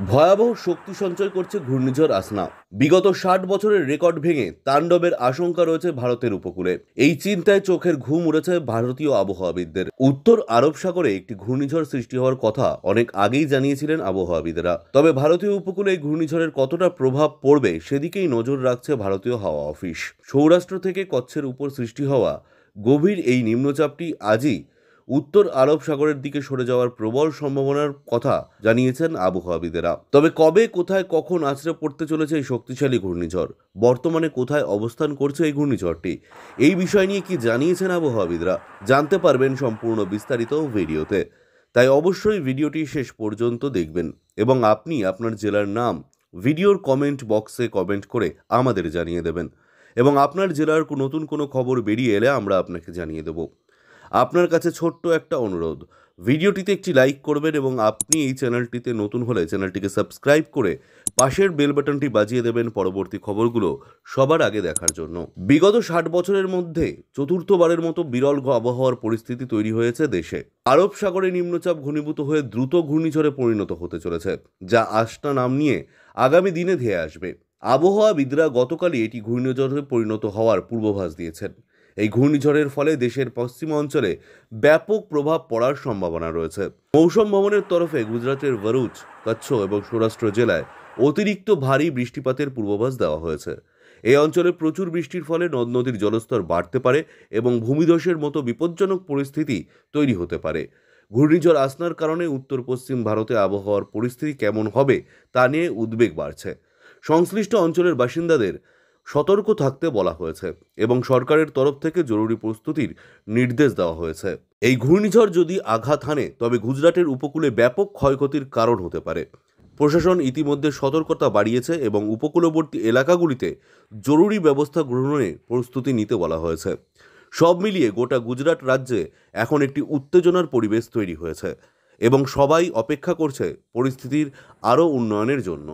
ভয়াবহ শক্তি সঞ্চয় করছে ঘূর্ণিঝড় আসনা। বিগত 60 বছরের রেকর্ড ভেঙে তাণ্ডবের আশঙ্কা রয়েছে ভারতের উপকূলে। এই চিন্তায় চোখের ঘুম উড়েছে ভারতীয় আবহাওয়াবিদদের। উত্তর আরব সাগরে একটি ঘূর্ণিঝড় সৃষ্টি হওয়ার কথা অনেক আগেই জানিয়েছিলেন আবহাওয়াবিদরা। তবে ভারতীয় উপকূলে এই ঘূর্ণিঝড়ের কতটা প্রভাব পড়বে সেদিকেই নজর রাখছে ভারতীয় হাওয়া অফিস। সৌরাষ্ট্র থেকে কচ্ছের উপর সৃষ্টি হওয়া গভীর এই নিম্নচাপটি আজই উত্তর আরব সাগরের দিকে সরে যাওয়ার প্রবল সম্ভাবনার কথা জানিয়েছেন আবহাওয়াবিদেরা। তবে কবে, কোথায়, কখন আছড়ে পড়তে চলেছে এই শক্তিশালী ঘূর্ণিঝড়, বর্তমানে কোথায় অবস্থান করছে এই ঘূর্ণিঝড়টি, এই বিষয় নিয়ে কি জানিয়েছেন আবহাওয়াবিদরা, জানতে পারবেন সম্পূর্ণ বিস্তারিত ভিডিওতে। তাই অবশ্যই ভিডিওটি শেষ পর্যন্ত দেখবেন এবং আপনি আপনার জেলার নাম ভিডিওর কমেন্ট বক্সে কমেন্ট করে আমাদের জানিয়ে দেবেন এবং আপনার জেলার নতুন কোনো খবর বেরিয়ে এলে আমরা আপনাকে জানিয়ে দেব। আপনার কাছে ছোট্ট একটা অনুরোধ, ভিডিওটিতে একটি লাইক করবেন এবং আপনি এই চ্যানেলটিতে নতুন হলে চ্যানেলটিকে সাবস্ক্রাইব করে পাশের বেল বাটনটি বাজিয়ে দেবেন পরবর্তী খবরগুলো সবার আগে দেখার জন্য। বিগত 60 বছরের মধ্যে চতুর্থবারের মতো বিরল আবহাওয়ার পরিস্থিতি তৈরি হয়েছে দেশে। আরব সাগরে নিম্নচাপ ঘনীভূত হয়ে দ্রুত ঘূর্ণিঝড়ে পরিণত হতে চলেছে, যা আসনা নাম নিয়ে আগামী দিনে ধেয়ে আসবে। আবহাওয়াবিদরা গতকালই এটি ঘূর্ণিঝড়ে পরিণত হওয়ার পূর্বাভাস দিয়েছেন। এই ঘূর্ণিঝড়ের ফলে দেশের পশ্চিম অঞ্চলে ব্যাপক প্রভাব পড়ার সম্ভাবনা রয়েছে। মৌসুম ভবনের তরফে গুজরাটের ভরুচ, কচ্ছ এবং সৌরাষ্ট্র জেলায় অতিরিক্ত ভারী বৃষ্টিপাতের পূর্বাভাস দেওয়া হয়েছে। এই অঞ্চলে প্রচুর বৃষ্টির ফলে নদ নদীর জলস্তর বাড়তে পারে এবং ভূমিধসের মতো বিপজ্জনক পরিস্থিতি তৈরি হতে পারে। ঘূর্ণিঝড় আসনার কারণে উত্তর পশ্চিম ভারতে আবহাওয়ার পরিস্থিতি কেমন হবে তা নিয়ে উদ্বেগ বাড়ছে। সংশ্লিষ্ট অঞ্চলের বাসিন্দাদের সতর্ক থাকতে বলা হয়েছে এবং সরকারের তরফ থেকে জরুরি প্রস্তুতির নির্দেশ দেওয়া হয়েছে। এই ঘূর্ণিঝড় যদি আঘাত হানে তবে গুজরাটের উপকূলে ব্যাপক ক্ষয়ক্ষতির কারণ হতে পারে। প্রশাসন ইতিমধ্যে সতর্কতা বাড়িয়েছে এবং উপকূলবর্তী এলাকাগুলিতে জরুরি ব্যবস্থা গ্রহণের প্রস্তুতি নিতে বলা হয়েছে। সব মিলিয়ে গোটা গুজরাট রাজ্যে এখন একটি উত্তেজনার পরিবেশ তৈরি হয়েছে এবং সবাই অপেক্ষা করছে পরিস্থিতির আরও উন্নয়নের জন্য।